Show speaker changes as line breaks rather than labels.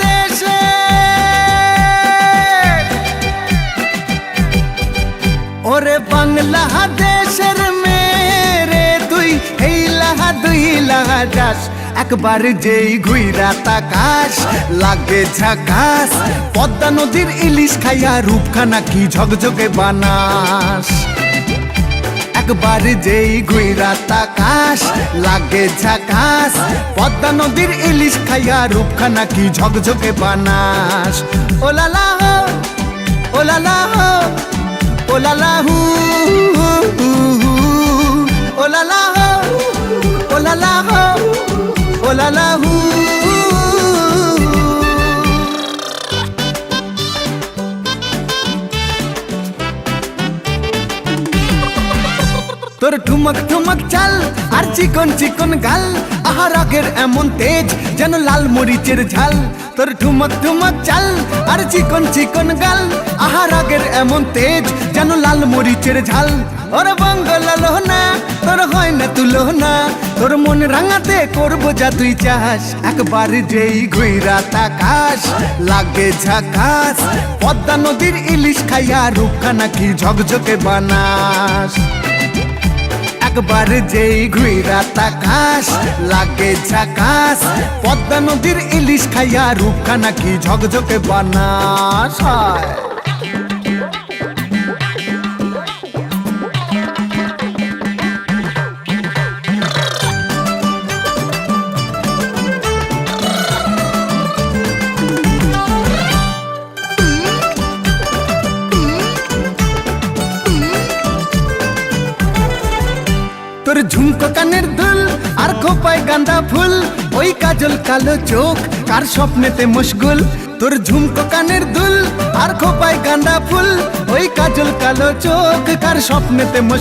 দেশে ওরে বাংলাদেশের মেরে তুই দুই লাহা যাস একবার যেই ঘুইরা তাকাস লাগে ঝাকাস পদ্মা নদীর ইলিশ খাইয়া রূপখানা কি ঝকঝকে বানাস একবার যেই ঘুইরা তাকাস লাগে ঝাকাস পদ্মা নদীর ইলিশ খাইয়া রূপখানা কি ঝকঝকে বানাস ওলালা হো ওলালা হো ওলালা হু ওলালা হো ওলালা হো ওলালা হু তোর ঠুমক ঠুমক চাল আর চিকন চিকন গাল আহার আগের এমন তেজ যেন লাল মরিচের ঝাল তোর ঠুমক ঠুমক চাল আর চিকন চিকন গাল আহার আগের এমন তেজ যেন লাল মরিচের ঝাল ওর বঙ্গলালো না তোর হয় না তুলো না তোর মন রাঙাতে করবো যা তুই চাস একবার যেই ঘুইরা তাকাস লাগে ঝাকাস পদ্মা নদীর ইলিশ খাইয়া রূপখানা কি ঝকঝকে বানাস একবার যেই ঘুইরা তাকাস লাগে ঝাকাস পদ্মা নদীর ইলিশ খাইয়া রূপখানা কি ঝকঝকে বানাস তোর ঝুমকো কানের দুল আর খোপায় গাঁদা ফুল ওই কাজল কালো চোখ কার স্বপ্নেতে মশগুল তোর ঝুমকো কানের দুল আর খোপায় গাঁদা ফুল ওই কাজল কালো চোখ কার স্বপ্নেতে মশগুল